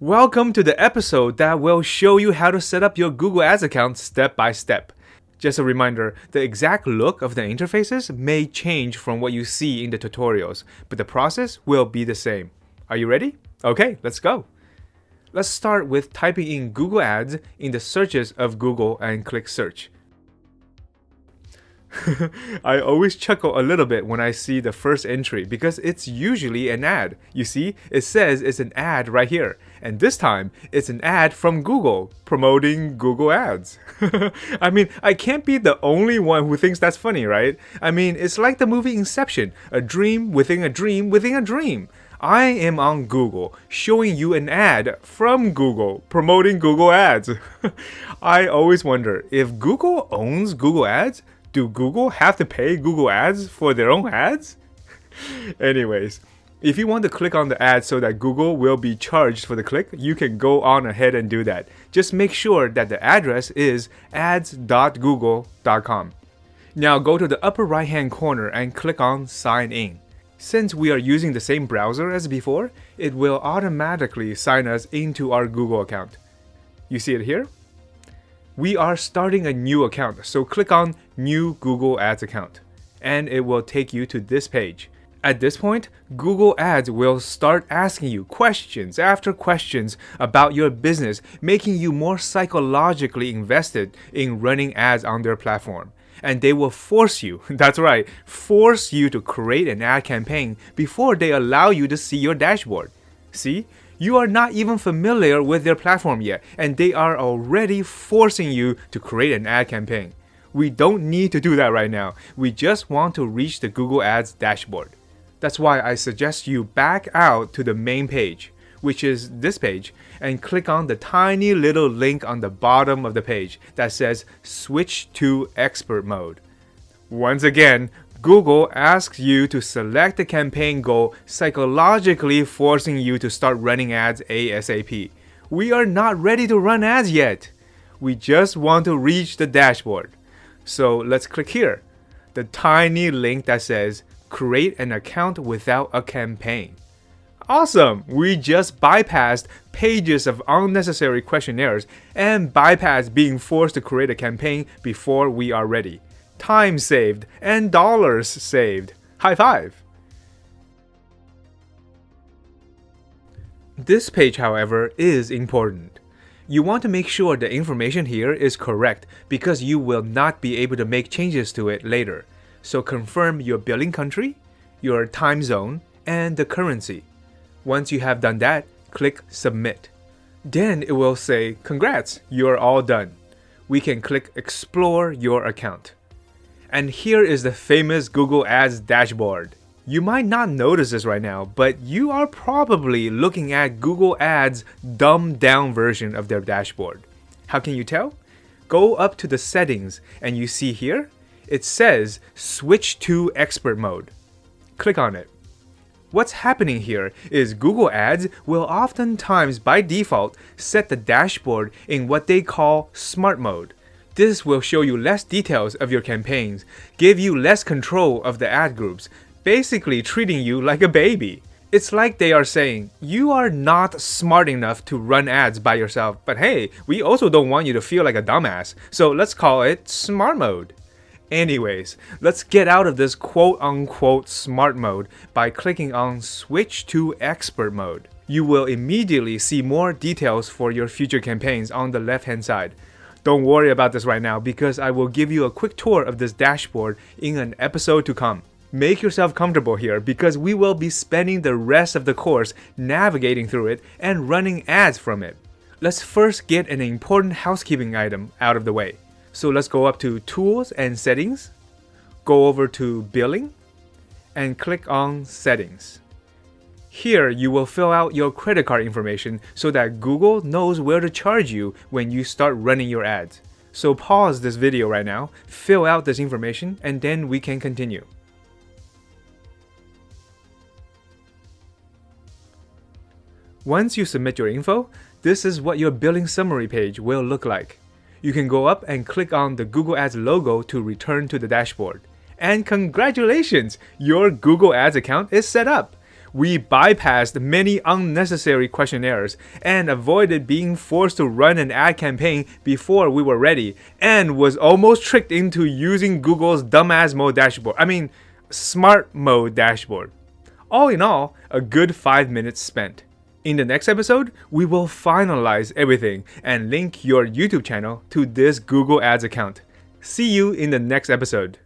Welcome to the episode that will show you how to set up your Google Ads account step by step. Just a reminder, the exact look of the interfaces may change from what you see in the tutorials, but the process will be the same. Are you ready? Okay, let's go. Let's start with typing in Google Ads in the searches of Google and click search. I always chuckle a little bit when I see the first entry because it's usually an ad. You see, it says it's an ad right here. And this time, it's an ad from Google promoting Google Ads. I mean, I can't be the only one who thinks that's funny, right? I mean, it's like the movie Inception, a dream within a dream within a dream. I am on Google, showing you an ad from Google promoting Google Ads. I always wonder, if Google owns Google Ads, do Google have to pay Google Ads for their own ads? Anyways, if you want to click on the ad so that Google will be charged for the click, you can go on ahead and do that. Just make sure that the address is ads.google.com. Now go to the upper right hand corner and click on Sign In. Since we are using the same browser as before, it will automatically sign us into our Google account. You see it here? We are starting a new account, so click on New Google Ads Account, and it will take you to this page. At this point, Google Ads will start asking you questions after questions about your business, making you more psychologically invested in running ads on their platform. And they will force you, that's right, force you to create an ad campaign before they allow you to see your dashboard. See? You are not even familiar with their platform yet, and they are already forcing you to create an ad campaign. We don't need to do that right now. We just want to reach the Google Ads dashboard. That's why I suggest you back out to the main page, which is this page, and click on the tiny little link on the bottom of the page that says Switch to Expert Mode. Once again, Google asks you to select the campaign goal, psychologically forcing you to start running ads ASAP. We are not ready to run ads yet. We just want to reach the dashboard. So let's click here, the tiny link that says Create an account without a campaign. Awesome! We just bypassed pages of unnecessary questionnaires and bypassed being forced to create a campaign before we are ready. Time saved and dollars saved. High five! This page, however, is important. You want to make sure the information here is correct because you will not be able to make changes to it later. So confirm your billing country, your time zone, and the currency. Once you have done that, click Submit. Then it will say, Congrats, you're all done. We can click Explore your account. And here is the famous Google Ads dashboard. You might not notice this right now, but you are probably looking at Google Ads' dumbed down version of their dashboard. How can you tell? Go up to the settings and you see here, it says Switch to Expert Mode. Click on it. What's happening here is Google Ads will oftentimes by default set the dashboard in what they call Smart Mode. This will show you less details of your campaigns, give you less control of the ad groups, basically treating you like a baby. It's like they are saying, you are not smart enough to run ads by yourself, but hey, we also don't want you to feel like a dumbass, so let's call it Smart Mode. Anyways, let's get out of this quote-unquote smart mode by clicking on Switch to Expert Mode. You will immediately see more details for your future campaigns on the left-hand side. Don't worry about this right now because I will give you a quick tour of this dashboard in an episode to come. Make yourself comfortable here because we will be spending the rest of the course navigating through it and running ads from it. Let's first get an important housekeeping item out of the way. So let's go up to Tools and Settings, go over to Billing, and click on Settings. Here, you will fill out your credit card information so that Google knows where to charge you when you start running your ads. So pause this video right now, fill out this information, and then we can continue. Once you submit your info, this is what your billing summary page will look like. You can go up and click on the Google Ads logo to return to the dashboard. And congratulations! Your Google Ads account is set up. We bypassed many unnecessary questionnaires and avoided being forced to run an ad campaign before we were ready, and was almost tricked into using Google's dumbass mode dashboard. Smart mode dashboard. All in all, a good 5 minutes spent. In the next episode, we will finalize everything and link your YouTube channel to this Google Ads account. See you in the next episode.